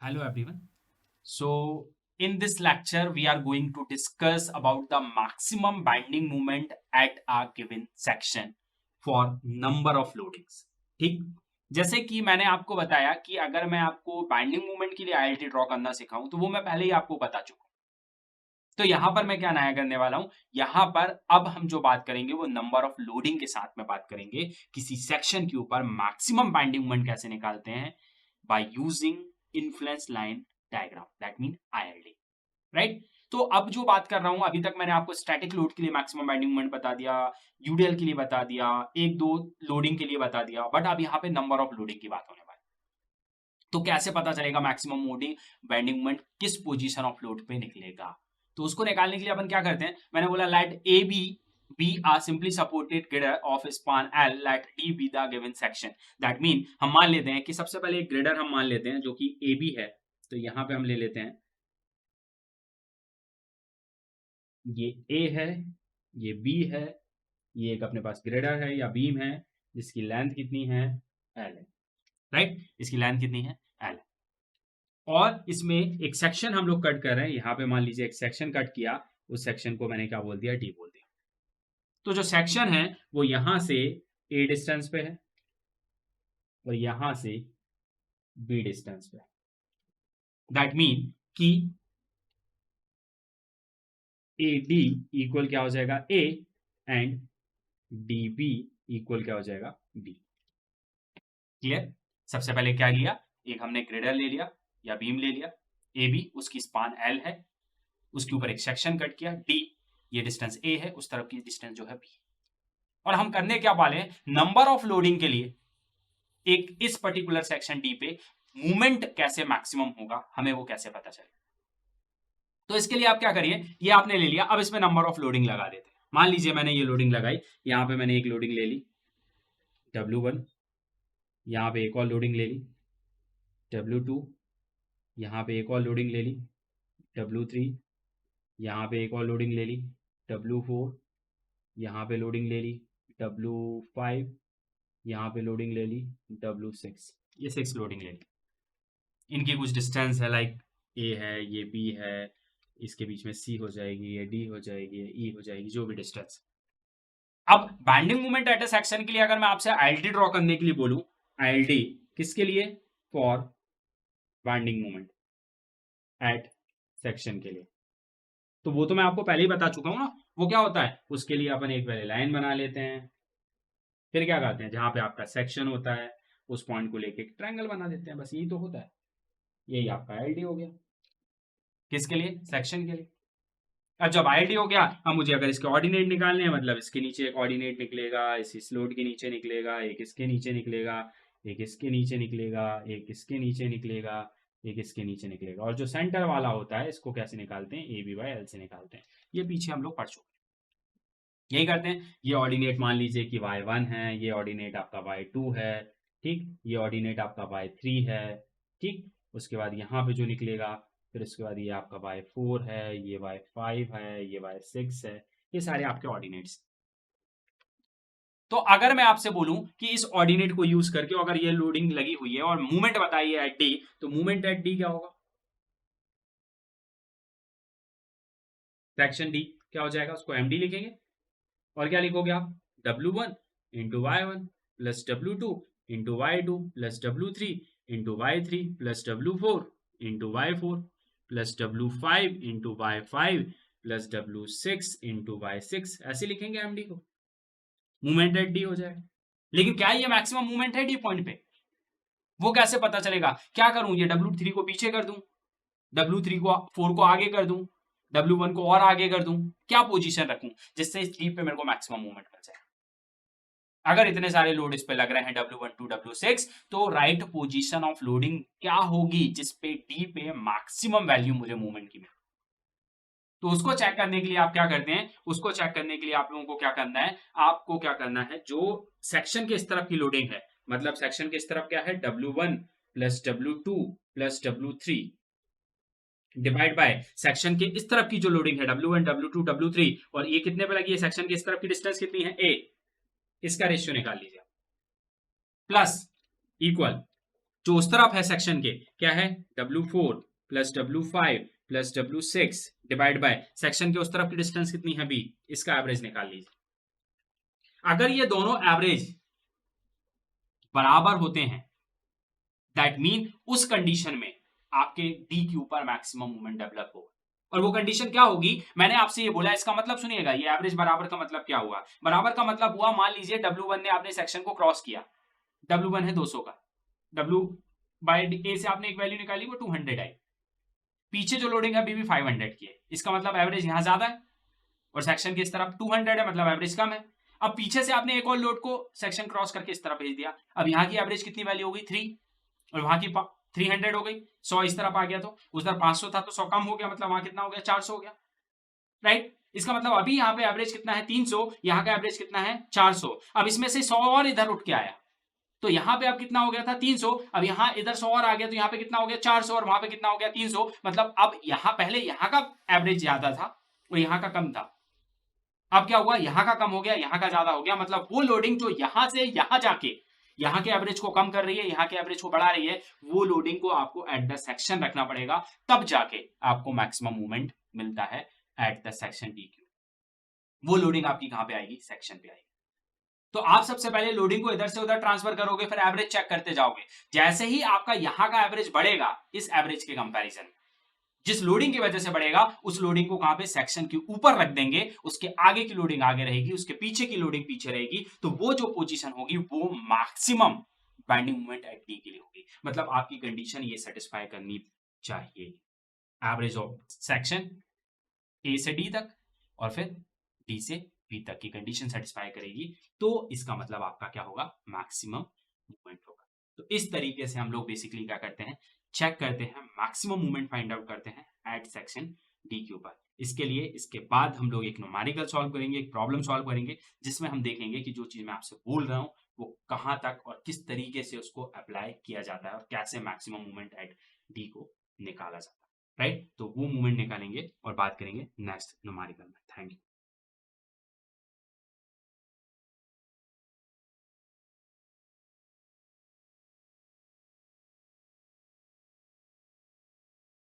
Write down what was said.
Hello everyone. So in this lecture we are going to discuss about the maximum binding moment at a given section for number of loadings. ठीक, जैसे कि मैंने आपको बताया कि अगर मैं आपको बाइंडिंग मोमेंट के लिए आईएलटी ड्रॉ करना सिखाऊं तो वो मैं पहले ही आपको बता चुका हूं। तो यहां पर मैं क्या नया करने वाला हूं, यहां पर अब हम जो बात करेंगे वो नंबर ऑफ लोडिंग के साथ में बात करेंगे। किसी सेक्शन के ऊपर मैक्सिमम बाइंडिंग मोमेंट कैसे निकालते हैं, by using influence line diagram, that mean ILD, right. तो अब जो बात कर रहा हूं, अभी तक मैंने आपको स्टैटिक लोड के लिए मैक्सिमम बाइंडिंग मोमेंट बता दिया, यूडीएल के लिए बता दिया, एक दो लोडिंग के लिए बता दिया, बट अब यहाँ पे नंबर ऑफ लोडिंग की बात होने वाली। तो कैसे पता चलेगा मैक्सिमम लोडिंग बाइंडिंग मोमेंट किस पोजीशन ऑफ लोड पे निकलेगा? तो उसको निकालने के लिए अपन क्या करते हैं, मैंने बोला let A B a simply supported grider of span L, let D be the given section. That mean हम मान लेते हैं कि सबसे पहले एक ग्रिडर हम मान लेते हैं जो कि AB है। तो यहां पे हम ले लेते हैं ये A है, ये B है, ये एक अपने पास ग्रिडर है या बीम है जिसकी लेंथ कितनी है, L है, राइट। इसकी लेंथ कितनी है, L है। और इसमें एक सेक्शन हम लोग कट कर रहे हैं, यहां पे मान लीजिए एक सेक्शन कट किया, उस सेक्शन को मैंने क्या बोल दिया, डी बोल दिया। तो जो सेक्शन है वो यहां से ए डिस्टेंस पे है और यहां से बी डिस्टेंस पे है। दैट मीन कि ए डी इक्वल क्या हो जाएगा, ए, एंड डी बी इक्वल क्या हो जाएगा, बी। क्लियर। सबसे पहले क्या लिया, एक हमने ग्रेडर ले लिया या बीम ले लिया, ए बी, उसकी स्पान एल है, उसके ऊपर एक सेक्शन कट किया, डी, ये डिस्टेंस ए है, उस तरफ की डिस्टेंस जो है बी। और हम करने क्या वाले हैं, नंबर ऑफ लोडिंग के लिए एक इस पर्टिकुलर सेक्शन डी पे मूवमेंट कैसे मैक्सिमम होगा, हमें वो कैसे पता चले। तो इसके लिए आप क्या करिए, ये आपने ले लिया, अब इसमें नंबर ऑफ लोडिंग लगा देते हैं। मान लीजिए मैंने ये लोडिंग लगाई, यहां पे मैंने एक लोडिंग ले ली W1, यहां पे एक और लोडिंग ले ली W2, यहां पे एक और लोडिंग ले ली W3, यहां पे एक और लोडिंग ले ली W4, यहां पे लोडिंग ले ली W5, यहां पे लोडिंग ले ली W6। ये 6 लोडिंग ले ली। इनकी कुछ डिस्टेंस है, लाइक ए है, ये बी है, इसके बीच में सी हो जाएगी, ये डी हो जाएगी, ये ई हो जाएगी, जो भी डिस्टेंस। अब binding moment at a section के लिए अगर मैं आपसे आईएलटी ड्रॉ करने के लिए बोलूं, आईएलटी किसके लिए, for binding moment at section के लिए, तो वो तो मैं आपको पहले ही बता चुका हूं ना। वो क्या होता है, उसके लिए अपन एक पहले लाइन बना लेते हैं, फिर क्या करते हैं, जहां पे आपका सेक्शन होता है उस पॉइंट को लेके एक ट्रायंगल बना देते हैं, बस यही तो होता है। यही आपका आईएलटी हो गया, किसके लिए, सेक्शन के लिए। अब जब आईडी हो गया, अब मुझे अगर इसके ऑर्डिनेट निकालने हैं, मतलब इसके नीचे एक ऑर्डिनेट निकलेगा, इस लोड के नीचे निकलेगा, एक इसके नीचे निकलेगा, एक इसके नीचे निकलेगा, एक इसके नीचे निकलेगा, एक इसके नीचे निकलेगा, और जो सेंटर वाला होता है इसको कैसे निकालते हैं, ए बी बाई एल से निकालते हैं। ये पीछे हम लोग पढ़ चुके हैं, यही करते हैं। ये ऑर्डिनेट मान लीजिए कि y1 है, ये ऑर्डिनेट आपका y2 है, ठीक, ये ऑर्डिनेट आपका y3 है, ठीक। उसके बाद यहाँ पे जो निकलेगा, फिर उसके बाद ये आपका y4 है, ये y5 है, ये y6 है, ये सारे आपके ऑर्डिनेट्स। तो अगर मैं आपसे बोलूं कि इस ऑर्डिनेट को यूज करके अगर ये लोडिंग लगी हुई है और मूवमेंट बताइए एट डी, तो मूवमेंट एट डी क्या होगा, सेक्शन डी क्या हो जाएगा, उसको एम डी लिखेंगे। और क्या लिखोगे आप, W1 into y1 plus W2 into y2 plus W3 into y3 plus W4 into y4 plus W5 into y5 plus W6 into y6, ऐसे लिखेंगे एमडी को, मूवमेंट एट डी हो जाएगा। लेकिन क्या ये मैक्सिमम मूवमेंट है डी पॉइंट पे, वो कैसे पता चलेगा, क्या करूं, ये W3 को पीछे कर दूं, W3 को 4 को आगे कर दूं, W1 को और आगे कर दूं, क्या पोजीशन रखूं जिससे इस डी पे मेरे को मैक्सिमम मूवमेंट मिल जाए। अगर इतने सारे लोड इस पे लग रहे हैं W1 टू W6, तो राइट पोजीशन ऑफ लोडिंग क्या होगी जिसपे डी पे मैक्सिमम वैल्यू मुझे मूवमेंट की मिले। तो उसको चेक करने के लिए आप क्या करते हैं, उसको चेक करने के लिए आप लोगों को क्या करना है, आपको क्या करना है, जो सेक्शन के इस तरफ की लोडिंग है, मतलब सेक्शन के इस तरफ क्या है, W1 plus W2 plus W3 divide by section के इस तरफ की जो लोडिंग है W1 W2 W3, और ये कितने पे लगी है, सेक्शन के इस तरफ की डिस्टेंस कितनी है, A, इसका रेशियो निकाल लीजिए, प्लस इक्वल जो उस तरफ है सेक्शन के क्या है, W4 plus W5 plus W6 divide by section के उस तरफ की डिस्टेंस कितनी है B, इसका एवरेज निकाल लीजिए। अगर ये दोनों एवरेज बराबर होते हैं दैट मीन उस कंडीशन में आपके डी के ऊपर मैक्सिमम मूवमेंट डेवलप होगा। और वो कंडीशन क्या होगी, मैंने आपसे ये बोला, इसका मतलब सुनिएगा, ये एवरेज बराबर का मतलब क्या हुआ, बराबर का मतलब हुआ मान लीजिए W1 ने आपने सेक्शन को क्रॉस किया, W1 है 200 का, W बाय ए से आपने एक वैल्यू निकाली वो 200 आई, पीछे जो लोडिंग है अभी भी 500 की है, इसका मतलब एवरेज यहां ज्यादा है और सेक्शन की इस तरफ 200 है, मतलब एवरेज कम है। अब पीछे से आपने एक और लोड को सेक्शन क्रॉस करके इस तरफ भेज दिया, अब यहाँ की एवरेज कितनी वैल्यू हो गई 3 और वहां की 300 हो गई, 100 इस तरफ आ गया, तो उस तरफ 500 था तो 100 कम हो गया, मतलब वहां कितना हो गया 400 हो गया, राइट। इसका मतलब अभी यहाँ पे एवरेज कितना है 300, यहाँ का एवरेज कितना है 400, अब इसमें से 100 और इधर उठ के आया, तो यहाँ पे अब कितना हो गया था 300, अब यहाँ इधर 100 और आ गया, तो यहाँ पे कितना हो गया 400 और वहां पे कितना हो गया 300, मतलब अब यहाँ पहले यहाँ का एवरेज ज्यादा था और यहाँ का कम था, अब क्या हुआ यहाँ का कम हो गया यहाँ का ज्यादा हो गया, मतलब वो लोडिंग जो यहाँ से यहाँ जाके यहाँ के एवरेज को कम कर रही है, यहाँ के एवरेज को बढ़ा रही है, वो लोडिंग को आपको एट द सेक्शन रखना पड़ेगा, तब जाके आपको मैक्सिमम मूवमेंट मिलता है at the section D Q. वो लोडिंग आपकी कहां पे आएगी, सेक्शन पे आएगी। तो आप सबसे पहले लोडिंग को इधर से उधर ट्रांसफर करोगे, फिर एवरेज चेक करते जाओगे, जैसे ही आपका यहां का एवरेज बढ़ेगा इस एवरेज के कंपैरिजन में, जिस लोडिंग की वजह से बढ़ेगा उस लोडिंग को कहां पे, सेक्शन के ऊपर रख देंगे, उसके आगे की लोडिंग आगे रहेगी, उसके पीछे की लोडिंग पीछे रहेगी, तो वो जो पोजीशन होगी वो maximum binding moment at D के लिए होगी। मतलब आपकी कंडीशन ये सेटिस्फाई करनी चाहिए, एवरेज ऑफ सेक्शन ए से डी तक और फिर डी से बी तक की कंडीशन सेटिस्फाई करेगी, तो इसका मतलब आपका क्या होगा, मैक्सिमम मूवमेंट होगा। तो इस तरीके से हम लोग बेसिकली क्या करते हैं, चेक करते हैं, मैक्सिमम मूवमेंट फाइंड आउट करते हैं एट सेक्शन डी के ऊपर। इसके लिए इसके बाद हम लोग एक न्यूमेरिकल सॉल्व करेंगे, एक प्रॉब्लम सॉल्व करेंगे, जिसमें हम देखेंगे कि जो चीज मैं आपसे बोल रहा हूँ वो कहाँ तक और किस तरीके से उसको अप्लाई किया जाता है और कैसे मैक्सिमम मूवमेंट एट डी को निकाला जाता है, राइट। तो वो मूवमेंट निकालेंगे और बात करेंगे नेक्स्ट न्यूमेरिकल में। Thank you.